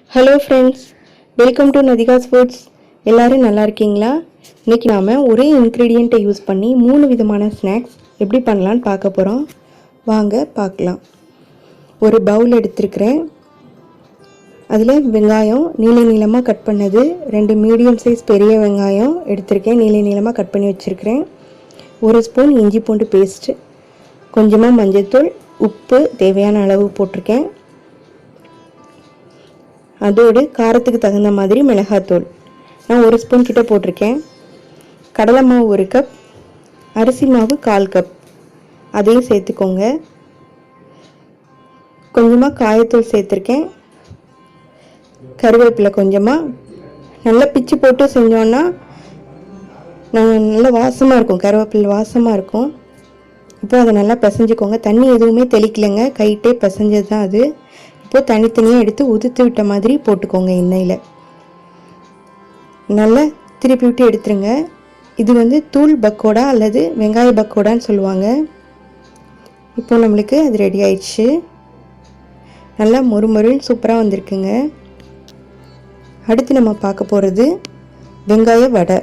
Hello friends, welcome to Nadhika's foods. எல்லோரும் நல்லா இருக்கீங்களா? இன்றைக்கி நாம் ஒரே இன்க்ரீடியண்ட்டை யூஸ் பண்ணி 3 விதமான ஸ்நாக்ஸ் எப்படி பண்ணலான்னு பார்க்க போகிறோம். வாங்க பார்க்கலாம். ஒரு பவுல் எடுத்துருக்கிறேன். அதில் வெங்காயம் நீளமாக கட் பண்ணது, 2 மீடியம் சைஸ் பெரிய வெங்காயம் எடுத்திருக்கேன், நீளமாக கட் பண்ணி வச்சுருக்கிறேன். 1 ஸ்பூன் இஞ்சி பூண்டு பேஸ்ட்டு, கொஞ்சமாக மஞ்சள்தூள், உப்பு தேவையான அளவு போட்டிருக்கேன். அதோடு காரத்துக்கு தகுந்த மாதிரி மிளகாத்தூள் நான் 1 ஸ்பூன் கிட்ட போட்டிருக்கேன். கடலை மாவு 1 கப், அரிசி மாவு 1/4 கப் அதையும் சேர்த்துக்கோங்க. கொஞ்சமாக காயத்தூள் சேர்த்துருக்கேன். கருவேப்பிலை கொஞ்சமாக, நல்லா பிச்சு போட்டு செஞ்சோன்னா நல்லா வாசமாக இருக்கும், கருவேப்பிலை வாசமாக இருக்கும். இப்போ அதை நல்லா பிசைஞ்சிக்கோங்க. தண்ணி எதுவுமே தெளிக்கலைங்க, கைட்டே பிசைஞ்சது தான் அது. இப்போது தனித்தனியாக எடுத்து உதுத்து விட்ட மாதிரி போட்டுக்கோங்க. எண்ணெயில் நல்லா திருப்பி விட்டு எடுத்துருங்க. இது தூள் பக்கோடா அல்லது வெங்காய பக்கோடான்னு சொல்லுவாங்க. இப்போ நம்மளுக்கு அது ரெடி ஆயிடுச்சு. நல்லா மொறுமொறுன்னு சூப்பராக வந்திருக்குங்க. அடுத்து நம்ம பார்க்க போகிறது வெங்காய வடை.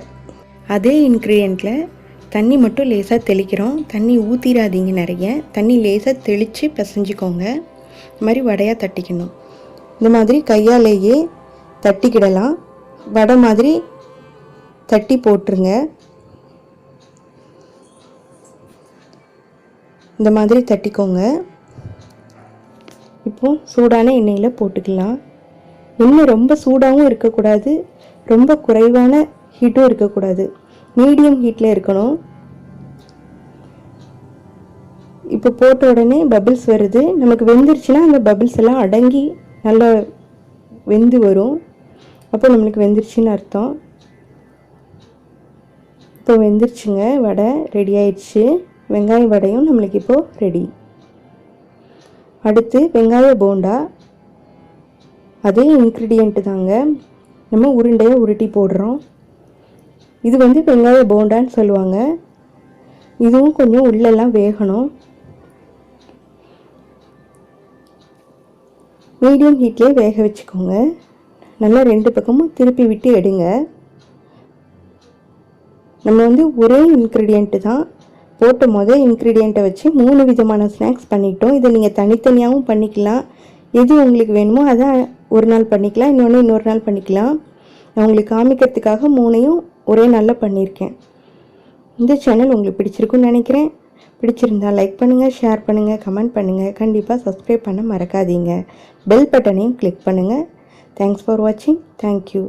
அதே இன்க்ரீடியண்ட்டில் தண்ணி மட்டும் லேசாக தெளிக்கிறோம். தண்ணி ஊற்றிடாதீங்க, நிறைய தண்ணி லேசாக தெளித்து பிசைஞ்சிக்கோங்க. இந்த மாதிரி வடையாக தட்டிக்கணும். இந்த மாதிரி கையாலேயே தட்டிக்கிடலாம். வடை மாதிரி தட்டி போட்டுருங்க. இந்த மாதிரி தட்டிக்கோங்க. இப்போ சூடான எண்ணெயில் போட்டுக்கலாம். எண்ணெய் ரொம்ப சூடாகவும் இருக்கக்கூடாது, ரொம்ப குறைவான ஹீட்டும் இருக்கக்கூடாது, மீடியம் ஹீட்டில் இருக்கணும். இப்போ போட்ட உடனே பபிள்ஸ் வருது. நமக்கு வெந்துருச்சுன்னா அந்த பபிள்ஸ் எல்லாம் அடங்கி நல்லா வெந்து வரும். அப்போ நம்மளுக்கு வெந்துருச்சுன்னு அர்த்தம். இப்போ வெந்துருச்சுங்க, வடை ரெடி ஆயிடுச்சு. வெங்காய வடையும் நம்மளுக்கு இப்போது ரெடி. அடுத்து வெங்காய போண்டா. அதே இன்க்ரீடியண்ட்டு தாங்க, நம்ம உருண்டையை உருட்டி போடுறோம். இது வெங்காய போண்டான்னு சொல்லுவாங்க. இதுவும் கொஞ்சம் உள்ளெல்லாம் வேகணும். மீடியம் ஹீட்லேயே வேக வச்சுக்கோங்க. நல்லா 2 பக்கமும் திருப்பி விட்டு எடுங்க. நம்ம ஒரே இன்க்ரீடியண்ட்டு தான் போட்ட இன்க்ரீடியண்ட்டை வச்சு 3 விதமான ஸ்நாக்ஸ் பண்ணிட்டோம். இதை நீங்கள் தனித்தனியாகவும் பண்ணிக்கலாம். எது உங்களுக்கு வேணுமோ அதை ஒரு நாள் பண்ணிக்கலாம், இன்னொரு நாள் பண்ணிக்கலாம். நான் உங்களுக்கு காமிக்கிறதுக்காக 3ஐயும் ஒரே நாளில் பண்ணியிருக்கேன். இந்த சேனல் உங்களுக்கு பிடிச்சிருக்குன்னு நினைக்கிறேன். பிடிச்சிருந்தால் லைக் பண்ணுங்கள், ஷேர் பண்ணுங்கள், கமெண்ட் பண்ணுங்கள். கண்டிப்பாக சப்ஸ்கிரைப் பண்ண மறக்காதீங்க. பெல் பட்டனையும் கிளிக் பண்ணுங்கள். தேங்க்ஸ் ஃபார் வாட்சிங். தேங்க்யூ.